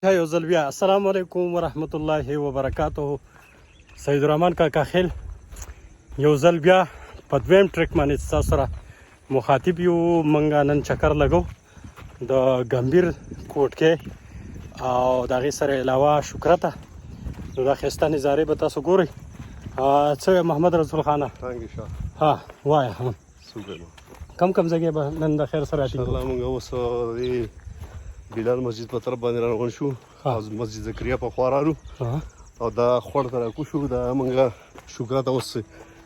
یو ځل بیا السلام علیکم ورحمت الله وبرکاته. سید الرحمن کاکا خیل یو ځل بیا په دویم ټریک باندې ستاسو سره مخاطب یو. موږ نن چکر لګو د ګمبیر کوټکې او د هغې سره علاوه شکرته. نو دا ښایسته نظارې به تاسو ګورئ. څه محمد رسول خانه ها وایه کم کم ځای به نن د خیر سره انشاءالله موږ اوس بلال مسجد په طرف باندې روان شو او مسجد زکریا په خوا رالو او دا خوړ ته راکوشو. دا موږ شکرته اوس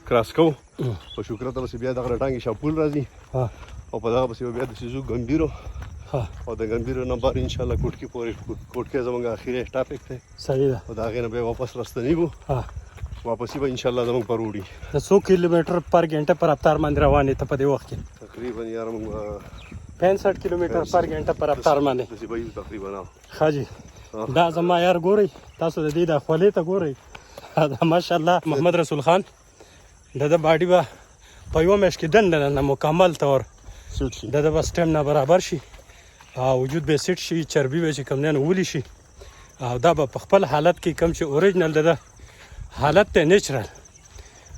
کراس کوو. په شکرته پسې بیا دغه ټانګې شاپول راځي او په دغه پسې بیا داسې ځو ګمبیرو او د ګمبیرو نه بعد انشاءالله کوټکې پورې. کوټکې زموږ اخري ټاپک دی. صحیح ده. او د هغې نه بیا واپس راستنیږو. واپسي به انشاءالله زموږ پر وړي. د څو کیلومیټر پر غنټه پر رفتار باندې روان یې ته په دې وخت کې؟ تقریبا یاره موږ 65 کیلومیټر پر غنټه پر رفتار باندې داسې به یو تقریبا. ښه جي دا زما یار ګورئ تاسو د دې د خولې ته ګورئ. دا ماشاءالله محمد رسول خان د باډي به په یوه میاشت کې دنده نه مکمل طور د به سټیمنا برابر شي او وجود به سیټ شي، چربي به چې کوم دی نو ولی شي او دا به په خپل حالت کې کوم چې اوریجنل د حالت دی نیچرل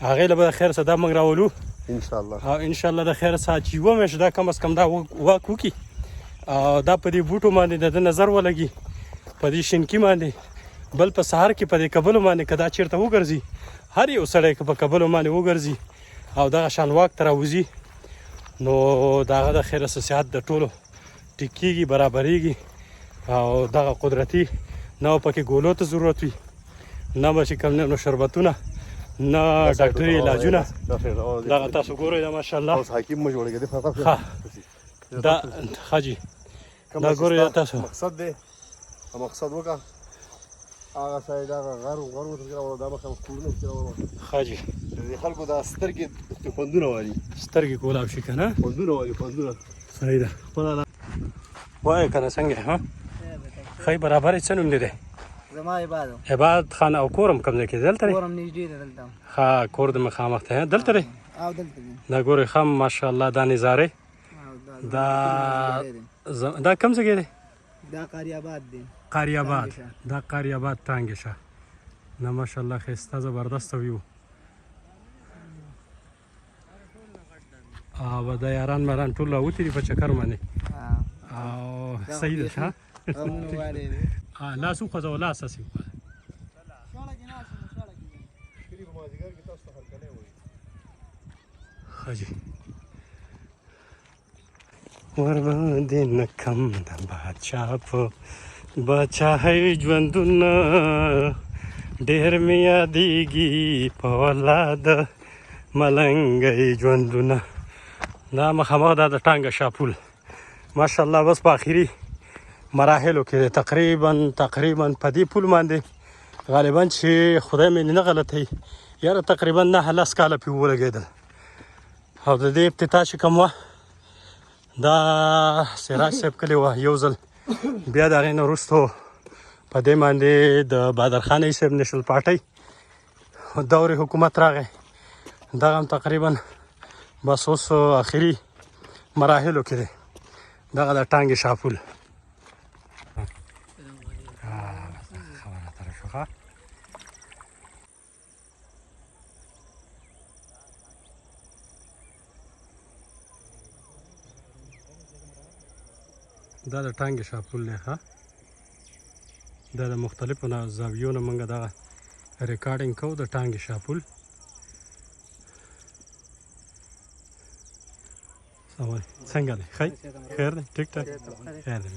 هغې له به د خیر څه دا موږ راولو انشاءالله. او انشاءالله د خیر څه چې یوه میاشت دا کم از کم دا واک وکړي او دا په دې بوټو باندې د نظر ولګي، په دې شینکي باندې. بل په سهار کې په دې کبلو باندې که دا چېرته وګرځي، هر یو سړی که په کبلو باندې وګرځي او دغه شان واک ته راوځي نو د هغه د خیر څه صحت د ټولو ټیک کېږي، برابرېږي او دغه قدرتي نه پکې ګولو ته ضرورت وي، نه به چې کوم نو شربتونه، نه ډاکټري علاجونه. دغه تاسو ګورئ دا ماشاءالله اوس حکیم مو جوړېږي د فقط دا ښه جي دا ګورئ دا تاسو مقصد دی. مقصد وکړه هغه سایډ هغه غر ورته راوړه دا مخه کورونه پکې راوړه. ښه جي د خلکو دا سترګې خوندونه والي، سترګې کولاب شي که نه خوندونه والي خوندونه. صحیح ده. وایه که نه څنګه ښه ښه برابر یې څه نوم دی؟ زما عباد خان. او کورم کوم ځای کې دلته دی؟ کورم نږدې دی دلته. ښه کور د مخامخ دی دلته دی؟ او دلته دی. دا ګورئ ښه ماشاءالله دا نظارې دا کوم ځای دی؟ دا قاری آباد دی. قاری آباد. دا قاری آباد ټانګې شه نه ماشاءالله ښایسته زبردسته ویو او د یاران مران ټول راوتي دي په چکر باندې او صحیح ده ښه لاس وخوځوه لاس هسې ښه جي ورباندې نه کم د باچا په باچاهۍ ژوندونه ډېر مې یادېږي په ولاد ملنګۍ ژوندونه. دا مخامخ دا د ټانګه شاپول ماشاءالله بس په آخري مراحلو کې دی. تقریبا په دې پول باندې غالبا چې خدای مې نه غلطوي یاره تقریبا 9 کاله پې ولګېدل او د دې ابتدا چې کوم وه دا سراج صاحب کلي وه. یو ځل بیا د هغې نه وروستو په دې باندې د بادرخانۍ صاحب نیشنل پارټۍ دور حکومت راغی. دغه هم تقریبا بس اوس آخري مراحلو کې دی دغه د ټانګې شاپول. خبره تره شوه دا د ټانګې شاپول دی. ښه دا د مختلفو زاویو نه موږ دغه ریکارډینګ کوو د ټانګې شاپول. څنګه دی؟ خیر دی؟ ټیک ټاک خیر دی.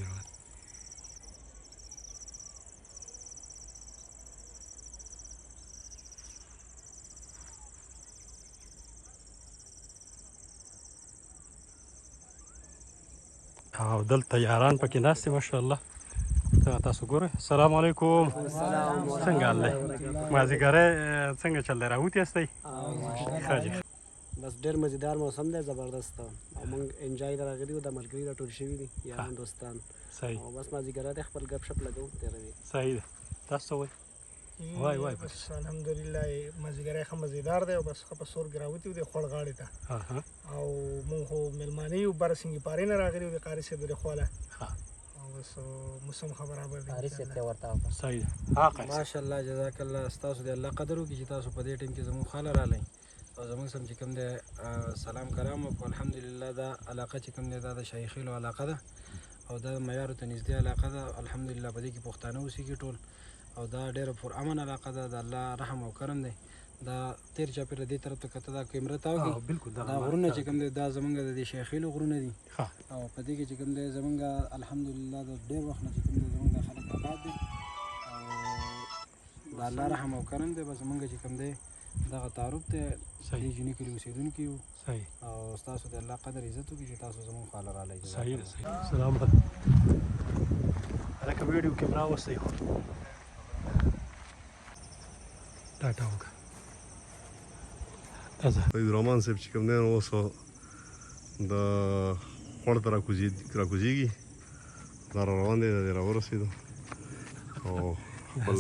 او دلته یاران پکې ناست دي ماشاءالله. تاسو ګورئ. السلام علیکم. څنګه حال دی؟ مازدیګری څنګه چل دی؟ راوتي یاستئ؟ ښه جي بس ډېر مزیدار موسم دی، زبردست او موږ انجوای ته راغلي یو. د ملګري راټول شوي دي یاران دوستان. صحیح. او بس مازدیګری دی خپل ګپ شپ لګوو تېروي. صحیح ده. تاسو وایئ وای بس الحمدلله مازدیګری ښه مزیدار دی او بس ښه په سور کې راوتي وو د خوړ غاړې ته او مونږ خو مېلمانه یو بره سنګي پارې نه راغلي وو د قاري صاحب د خوا له او بس موسم ښه برابر دی حارث انشاءالله. ته ورته صحیح ده ها قیس ماشاءالله جزاک الله ستاسو د الله قدر وکړي چې تاسو په دې ټیم کې زموږ خاله رالی او زموږ سم چې کوم دی سلام کرام وکړو. الحمدلله دا علاقه چې کوم دی دا د شاهي خیلو علاقه ده او دا د معیارو ته نږدې علاقه ده. الحمدلله په دې کې پښتانه اوسېږي ټول او دا ډېره پرامن علاقه ده. د الله رحم او کرم دی. دا تیر چاپېره دې طرف ته کته دا کیمره تاوږي بالکل دا غرونه چې کوم دی دا زمونږ د دې شاهي خیلو غرونه دي ها او په دې کې چې کوم دی زمونږ الحمدلله د ډېر وخت نه چې کوم دی زمونږ د خلک آباد دي او د الله رحم او کرم دی. بس زمونږ چې کوم دی دغه تعارف دی دې جنې کلي اوسېدونکي یو صحیح او ستاسو د الله قدر عزت وکړي چې تاسو زموږ خواله رالی. صحیح ده صحیح سلامت هلکه ویډیو کیمرا وسته خو ټاټا وکړه ازه عبدالرحمن صاحب چې کوم دی نو اوس د خوړ ته راکوزېږي دا را روان دی دا دی راورسېدو او خپل